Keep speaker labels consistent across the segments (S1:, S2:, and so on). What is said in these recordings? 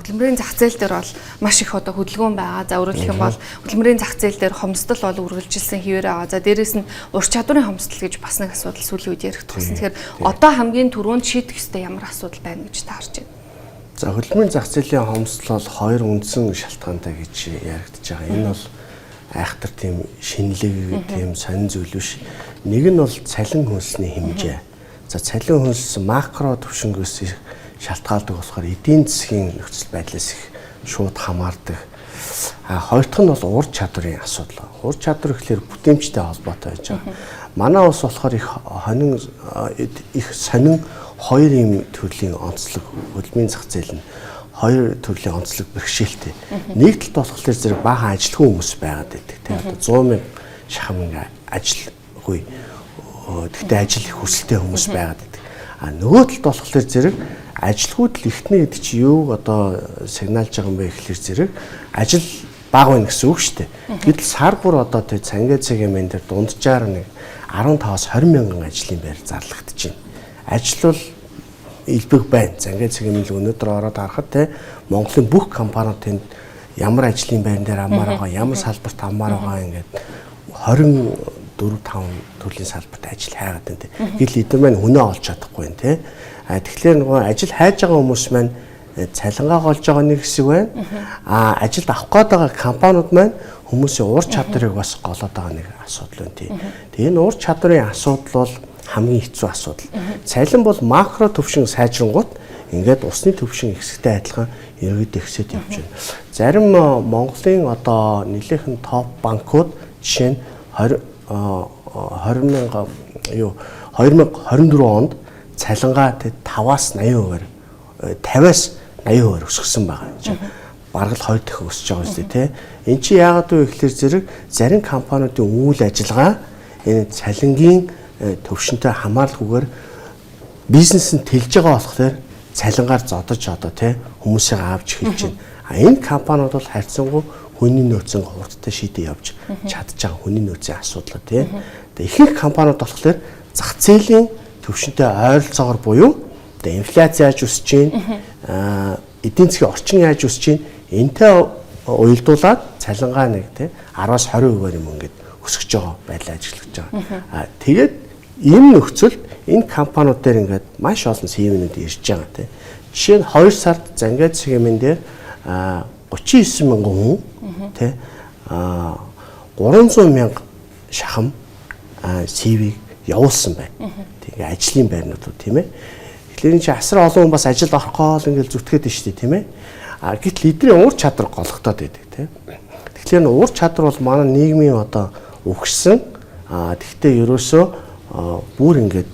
S1: хөдөлмөрийн зах зээл дээр бол маш их одоо хөдөлгөөн байгаа. За өөрөөр хэлэх юм бол хөдөлмөрийн зах зээл дээр хомсдол бол үргэлжилсэн хэвээр байгаа. За дээрэс нь ур чадварын хомсдол гэж бас нэг асуудал сүүлийн үед ярих тулсан. Тэгэхээр одоо хамгийн түрүүнд шийдэх ёстой ямар асуудал байна гэж та харж байна?
S2: За хөдөлмөрийн зах зээлийн хомсдол бол хоёр үндсэн шалтгаантай гэж яригдж байгаа. Энэ бол айхтар тийм шинэлэг тийм сонин зүйл биш. Нэг нь бол цалин хөлсний хэмжээ. За цалин хөлс макро түвшингээс шалтгаалдаг болохоор эдийн засгийн нөхцөл байдлаас их шууд хамаардаг. Хоёр дахь нь бол ур чадварын асуудал. Ур чадвар гэхэлэр бүтээмжтэй холбоотой байж байгаа. Манай улс болохоор их сонин хоёр юм төрлийн онцлог хөдөлмөрийн зах зээл нь хоёр төрлийн онцлог бэрхшээлтэй. Нэг талд болохоор зэрэг баахан ажилтгүй хүмүүс байгаад байдаг. Тэгээ одоо 100,000 шахам ингээ ажилгүй. Тэгтээ ажил их хүсэлтэй хүмүүс байгаад байдаг. Нөгөө талд болохоор зэрэг ажилгүйд л ихтнэ гэдэг чи юу одоо сигналж байгаа юм бэ гэхэлэр зэрэг ажил бага байна гэсэн үг шүү дээ. Гэтэл сар бүр одоо тэг цангаа цагийн мен дээр дунджаар нэг 15-аас 20,000 ажлын байр зарлагдаж байна. Ажил бол илбэг байна. Цангаа цагийн мен л өнөөдөр ороод харахад те Монголын бүх компаниуд тэнд ямар ажлын байран дээр амаар байгаа, ямар салбарт амаар байгаа ингээд 24-5 төрлийн салбарт ажил хайгаад байна. Гэтэл эдгээр маань хүнээ олж чадахгүй байна те. Тэгэхээр нөгөө ажил хайж байгаа хүмүүс маань цалингаа олж байгаа нэг хэсэг байна. Ажилд авах гээд байгаа компаниуд маань хүмүүсийн ур чадварыг бас голоод байгаа нэг асуудал байна тий. Тэгээ энэ ур чадварын асуудал бол хамгийн хэцүү асуудал. Цалин бол макро төвшин сайжрангууд ингээд усны төвшин ихсэгтэй адилхан ерөөд ихсээд явж байна. Зарим Монголын одоо нэлээхэн топ банкуд жишээ нь 2024 онд цалингаа 5-аас 80%-аар 50-аас 80% өсгсөн байгаа юм. Бараг л 2 дахин өсөж байгаа юм тий. Энд чи яагаад вэ гэхээр зэрэг зарим компаниудын үйл ажиллагаа энэ цалингийн төвшөнтэй хамааралгүйгээр бизнес нь тэлж байгаа болохоор цалингаар зодож одоо тий хүмүүсийг авч эхэлж байна. Энэ компаниуд бол харьцангуй хүний нөөцийн хурдтай шийдэж явж чадж байгаа хүний нөөцийн асуудал тий. Тэгээ ихэнх компаниуд болохоор зах зээлийн төвшөнтэй ойролцоогоор буюу одоо инфляц яаж өсөж байна, эдийн засгийн орчин яаж өсөж байна, энтэй уялдуулаад цалингаа нэг тий 10-аас 20%-аар юм ингээд өсөж байгаа байдлаа ажиглаж байгаа. Тэгээд ийм нөхцөлд энэ компаниуд дээр ингээд маш олон сэвнүүд ирж байгаа тий. Жишээ нь 2 сард Зангаа цэгийн дээр 39,000 хүн тий 300,000 шахам CV-г явуулсан байна. Тэгээ ажлын байрнууд тийм ээ. Тэгэхээр энэ чи асар олон хүн бас ажилд орох гол ингээл зүтгээд байна шүү дээ тийм ээ. Гэтэл эдний ур чадвар голготоод байдаг тийм. Тэгэхээр ур чадвар бол манай нийгмийн одоо өгсөн. Тэгтээ ерөөсөө бүр ингээд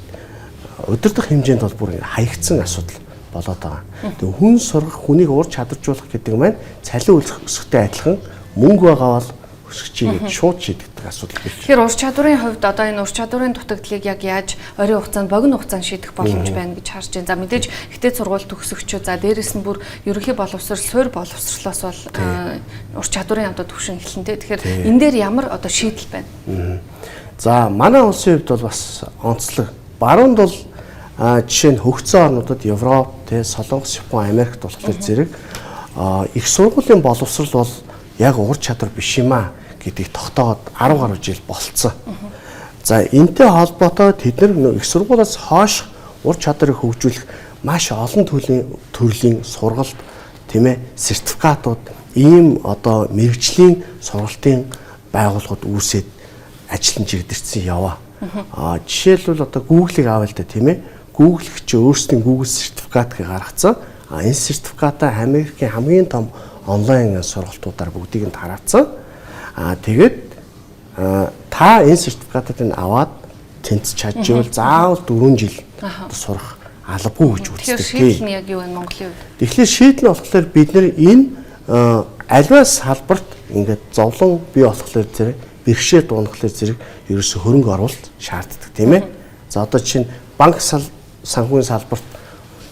S2: удирдах хэмжээнд бол бүр хаягдсан асуудал болоод байгаа. Тэгээ хүн сургах, хүнийг ур чадваржуулах гэдэг маань цалин өсөхтэй адилхан мөнгө байгаа бол өсгчийг шууд шийдэгдэх асуудал гэж.
S1: Тэгэхээр ур чадварын хувьд одоо энэ ур чадварын дутагдлыг яг яаж ойрын хугацаанд богино хугацаанд шийдэх боломж байна гэж харж байна. За мэдээж ихтэй сургууль төгсөгчөө за дээрэс нь бүр ерөнхий боловсрол, суурь боловсролоос бол ур чадварын одоо төвшин эхлэнтэй. Тэгэхээр энэ дээр ямар одоо шийдэл байна?
S2: За манай улсын хувьд бол бас онцлог. Баруунд бол жишээ нь хөгжсөн орнуудад Европ, Солонгос, Япон, Америкт болохоор зэрэг их сургуулийн боловсрол бол яг ур чадвар биш юм аа гэдгийг тогтоогод 10 гаруй жил болцсон. За энтэй холбоотой тэд нар их сургуулиас хойш ур чадварыг хөгжүүлэх маш олон төрлийн сургалт тийм ээ сертификатууд ийм одоо мэрэгжлийн сургалтын байгууллагууд үүсээд ажилтан чигдэрсэн яваа. Жишээлбэл одоо Google-ыг авъя л да тийм ээ. Google ч өөрсдийн Google сертификатыг гаргацсан. Энэ сертификатаа Америкийн хамгийн том онлайн сургалтуудаар бүгдийг нь тараацсан. Тэгээд та энэ сертификатыг аваад тэнцэж чадчихвал заавал 4 жил сурах албагүй гэж үздэг.
S1: Тэгэхээр шийдэл нь яг юу вэ Монголын хувьд?
S2: Тэгэхээр шийдэл нь болохоор бид нэр энэ аливаа салбарт ингээд зовлон бий болохоор зэрэг бэрхшээл дуунахлаар зэрэг ерөөсө хөрөнгө оруулалт шаарддаг тийм ээ. За одоо чинь банк санхүүгийн салбарт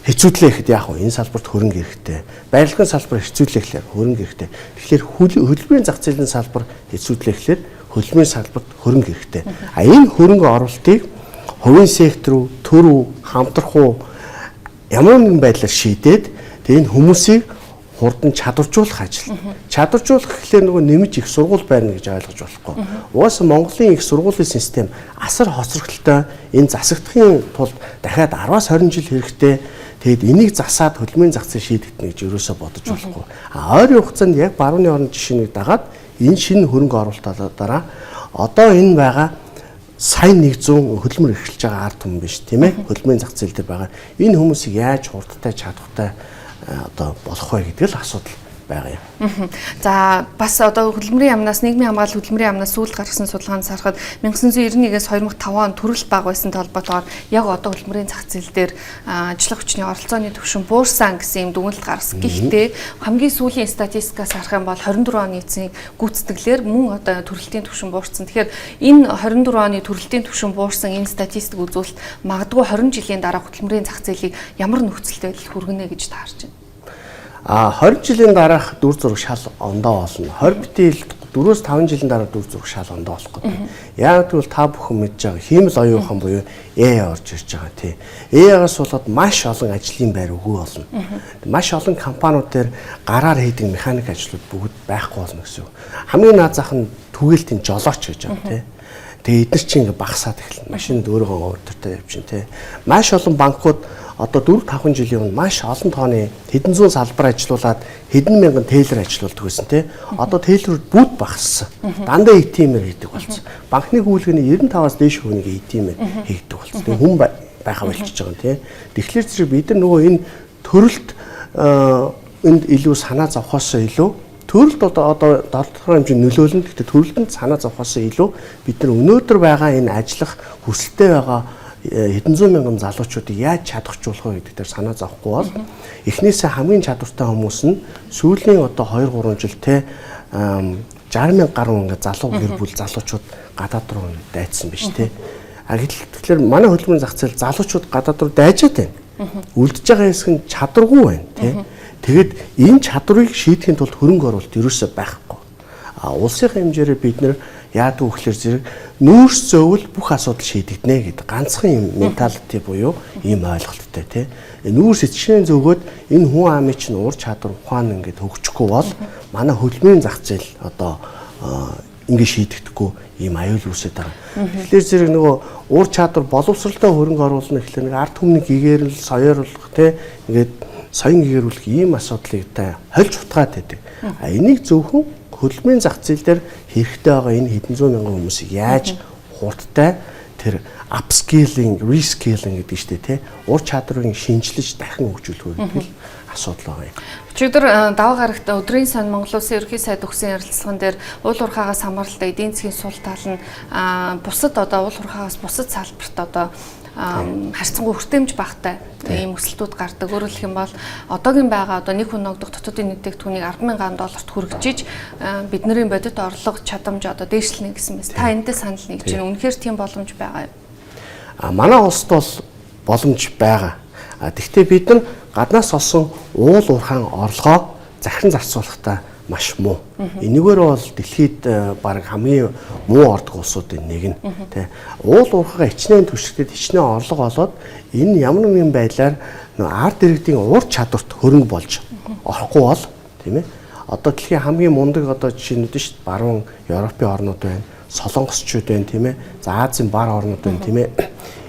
S2: хэцүүдлээ гэхэд яах вэ? Энэ салбарт хөрөнгө хэрэгтэй. Барилгын салбар хэцүүдлээ гэхээр хөрөнгө хэрэгтэй. Тэгэхээр хөдөлмөрийн зах зээлийн салбар хэцүүдлээ гэхээр хөдөлмөрийн салбарт хөрөнгө хэрэгтэй. Энэ хөрөнгө оруулалтыг хувийн сектор руу, төр үү, хамтрах уу ямар нэгэн байдлаар шийдээд тэгээ энэ хүмүүсийг хурдан чадваржуулах ажил. Чадваржуулах гэхлээр нөгөө нэмж их сургууль байна гэж ойлгож болохгүй. Угаасаа Монголын их сургуулийн систем асар хоцрогдолтой энэ засагдахын тулд дахиад 10-аас 20 жил хэрэгтэй. Тэгэд энийг засаад хөдөлмөрийн зах зээл шийдэгдэнэ гэж ерөөсөө бодож болохгүй. Ойрын хугацаанд яг барууны орны жишээнийг дагаад энэ шинэ хөрөнгө оруулалтаа дараа одоо энэ байгаа сайн 100 хөдөлмөр эрхэлж байгаа ард түмэн биш тийм ээ. Хөдөлмөрийн зах зээл дээр байгаа энэ хүмүүсийг яаж хурдтай чадвартай одоо болох вэ гэдэг л асуудал байгаа юм.
S1: За бас одоо хөдөлмөрийн яамнаас нийгмийн хамгаалал хөдөлмөрийн яамнаас сүүлд гаргасан судалгаанд харахад 1991-ээс 2005 он төрөлт бага байсан толботоор яг одоо хөдөлмөрийн зах зээл дээр ажиллах хүчний оролцооны түвшин буурсан гэсэн юм дүгнэлт гаргасан. Гэхдээ хамгийн сүүлийн статистикаас харах юм бол 24 оны эцсийн гүйцэтгэлээр мөн одоо төрөлтийн түвшин буурсан. Тэгэхээр энэ 24 оны төрөлтийн түвшин буурсан энэ статистик үзүүлэлт магадгүй 20 жилийн дараа хөдөлмөрийн зах зээлийг ямар нөхцөлтэй байдал хүргэнэ гэж таарч байна.
S2: 20 жилийн дараах дүр зураг шал ондоо болно. 20 битэл 4-5 жилийн дараа дүр зураг шал ондоо болох гэдэг. Яг тэгвэл та бүхэн мэдж байгаа хиймэл оюухан буюу орж ирж байгаа тий. Ягаас болоод маш олон ажлын байр өгөө болно. Маш олон компаниуд дээр гараар хийдэг механик ажлууд бүгд байхгүй болно гэсэн үг. Хамгийн наад зах нь түгээлтийн жолооч гэж байгаа тий. Тэгээ эдгээр чинь ингээ багасаад эхэлнэ. Машинд өөрөө өдөртөө явчихна тий. Маш олон банкуд одоо 4-5 жилийн өмнө маш олон тооны хэдэн зуун салбар ажилуулад хэдэн мянган тейлер ажилуулдаг байсан тий. Одоо тейлерүүд бүгд багассан. Дандаа ATM-ээр хийдэг болсон. Банкны хүүлгэний 95-аас дээш хувийг ATM-ээр хийдэг болсон. Тэгээ хүн байхаа болчихж байгаа юм тий. Тэгэхээр зэрэг бид нар нөгөө энэ төрөлт энд илүү санаа зовхоос илүү төрөлт одоо тодорхой хэмжээнд нөлөөлнө. Гэхдээ төрөлтөнд санаа зовхоос илүү бид нар өнөөдөр байгаа энэ ажиллах хүсэлтэй байгаа хэдэн зуун мянган залуучуудыг яаж чадахжуулах вэ гэдэг дээр санаа зовхгүй бол эхнээсээ хамгийн чадвартай хүмүүс нь сүүлийн одоо 2-3 жилдээ 60 мянга гаруй ингээ залуу гэр бүл залуучууд гадаад руу дайцсан биш тий. Тэгэхээр манай хөдөлмөрийн зах зээл залуучууд гадаад руу дайжаад байна. Үлдэж байгаа хэсэг нь чадваргүй байна тий. Тэгэд энэ чадварыг шийдэхин тулд хөрөнгө оруулалт ерөөсөө байхгүй. Улсын хэмжээрээр бид нэр яадаг вэ гэхээр зэрэг нүүрс зөөвөл бүх асуудал шийдэгдэнэ гэдэг ганцхан юм менталити буюу ийм ойлголттой тий. Нүүрс эцшин зөөгөөд энэ хүн амын чинь ур чадвар ухаан ингээд хөгжихгүй бол манай хөдөлмөрийн зах зээл одоо ингээд шийдэгдэхгүй ийм аюул үүсэж байгаа. Тэгэхээр зэрэг нөгөө ур чадвар боловсралтай хөрөнгө оруулна гэхлээр нэг ард түмний гэгээрэл соёорлох тий ингээд соён гэгэрүүлэх ийм асуудлыг та хольж утгаад байдаг. Энийг зөвхөн хөдөлмөрийн зах зээл дээр хэрэгтэй байгаа энэ хэдэн зуун мянган хүмүүсийг яаж хурдтай тэр upscaling, rescaling гэдэг чинь тий ур чадварыг шинжилж дахин хөгжүүлэх гэдэг л асуудал байгаа юм.
S1: Өчигдөр даваа гарагт өдрийн сан Монгол Улсын ерөнхий сайд өгсөн ярилцлаган дээр уул уурхаагаас хамааралтай эдийн засгийн сул тал нь бусад одоо уул уурхаагаас бусад салбарт одоо харьцангуй хүртээмж багтай ийм өсөлтүүд гардаг. Өөрөөр хэлэх юм бол одоогийн байгаа одоо нэг хүн ногдох дотоодын нэгтгэгдүүнийг 10,000 долларт хүргэж бидний бодит орлого чадамж одоо дээшлэнэ гэсэн мэс. Та энэтэй санал нэгж байна. Үнэхээр тийм боломж байгаа юу?
S2: Манай улсад бол боломж байгаа. Гэхдээ бид нар гаднаас олсон уул уурхаан орлогоо захин зарцуулахдаа маш муу. Энэгээр бол дэлхийд баг хамгийн муу ордог улсуудын нэг нь тий. Уул уурхайгаа хичнээн түшигдэд хичнээн орлого олоод энэ ямар нэгэн байдлаар ард иргэдийн ур чадварт хөрөнгө болж орохгүй бол тийм ээ. Одоо дэлхийн хамгийн мундаг одоо жишээнүүд нь шүү дээ. Баруун Европын орнууд байна, Солонгосчууд байна тийм ээ. За Азийн бар орнууд байна тийм ээ.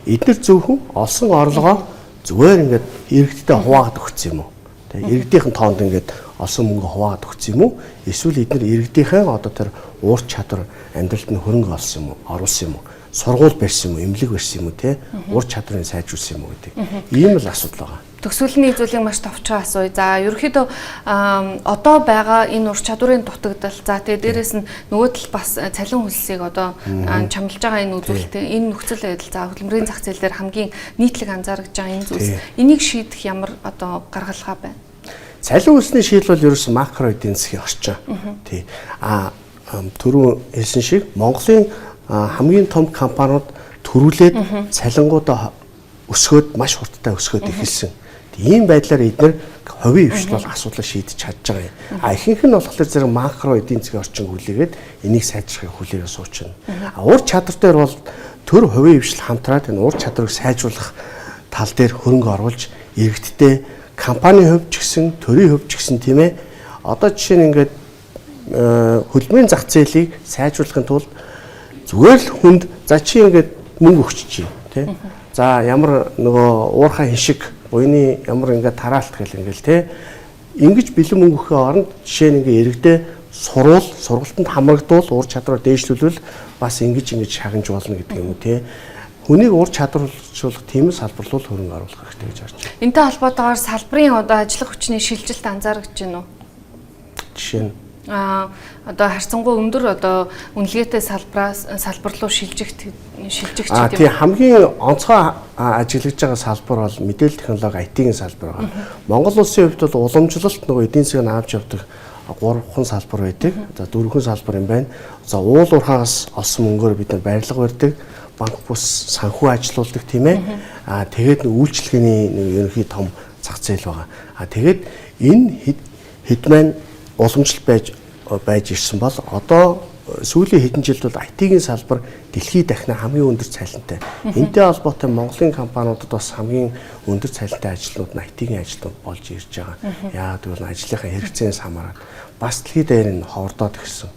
S2: Эдгээр зөвхөн олсон орлогоо зүгээр ингээд иргэдтэй хуваагаад өгсөн юм уу? Тэ иргэдийнхэн тоонд ингээд олсон мөнгө хуваагаад өгсөн юм уу? Эсвэл эдгээр иргэдийнхэн одоо тэр уур чадвар амьдралд нь хөрөнгө олсон юм уу? Оруулсан юм уу? Сургууль барьсан юм уу? Эмнэлэг барьсан юм уу? Тэ уур чадварыг сайжруулсан юм уу гэдэг. Ийм л асуудал байгаа.
S1: Төгсгөлийн зүйлийг маш товчхон асууя. За ерөнхийдөө одоо байгаа энэ ур чадварын дутагдал за тэгээ дээрэс нь нөгөө тал бас цалин хөлсийг одоо чамлж байгаа энэ үзүүлэлт энэ нөхцөл байдал за хөдөлмөрийн зах зээл дээр хамгийн нийтлэг анзаарч байгаа энэ зүйлс энийг шийдэх ямар одоо гаргалгаа байна?
S2: Цалин хөлсний шийдэл бол ерөөсөн макро эдийн засгийн орчин. Тий. Түрүү хэлсэн шиг Монголын хамгийн том компаниуд төрүүлээд цалингуудаа өсгөөд маш хурдтай өсгөөд эхэлсэн. Ийм байдлаар эдгээр хувийн хвшил бол асуудлыг шийдэж чадж байгаа юм. Ихэнх нь болохоор зэрэг макро эдийн засгийн орчин хүлээгээд энийг сайжрахыг хүлээгээ суучна. Ур чадвар дээр бол төр хувийн хвшил хамтраад энэ ур чадварыг сайжруулах тал дээр хөрөнгө оруулж иргэдтэй компанийн хувьд ч гэсэн, төрийн хувьд ч гэсэн тийм ээ. Одоо жишээ нь ингээд хөлбөмбөгийн зах зээлийг сайжруулахын тулд зүгээр л хүнд за чи ингээд мөнгө өгч чинь тий. За ямар нөгөө уурхай хиншиг буйны ямар ингээд тараалт гэл ингээл тий. Ингэж бэлэн мөнгө өгөхөө оронд жишээ нь ингээд иргэдээ сургалтанд хамрагдвал ур чадвараа дээшлүүлвэл бас ингэж шагнаж болно гэдэг юм уу тий. Хүнийг ур чадварлуулах тийм салбарлуул хөрөнгө оруулах хэрэгтэй гэж харж байна.
S1: Энтэй холбоотойгоор салбарын одоо ажиллах хүчний шилжилт анзаарч байна уу?
S2: Жишээ нь
S1: одоо харьцангуй өндөр одоо үнэлгээтэй салбар руу шилжих гэдэг юм.
S2: Тийм хамгийн онцгой ажиглаж байгаа салбар бол мэдээлэл технологи IT-ийн салбар байна. Монгол улсын хувьд бол уламжлалт нөгөө эдийн засгийг авч явдаг 3 салбар байдаг. За 4 салбар юм байна. За уул уурхаагаас олсон мөнгөөр бид нар барилга барьдаг, банк бус санхүү ажилуулдаг тийм ээ. Тэгээд үйлчлэгээний ерөнхий том зах зээл байгаа. Тэгээд энэ хэд маань уламжлалт байж ирсэн бол одоо сүүлийн хэдэн жилд бол IT-ийн салбар дэлхийд дахин хамгийн өндөр цалинтай. Энтэй холбоотой Монголын компаниудад бас хамгийн өндөр цалинтай ажлууд нь IT-ийн ажлууд болж ирж байгаа. Яагаад гэвэл ажлынхаа хэрэгцээс хамаарат бас дэлхийд дээр нь ховордоод ирсэн.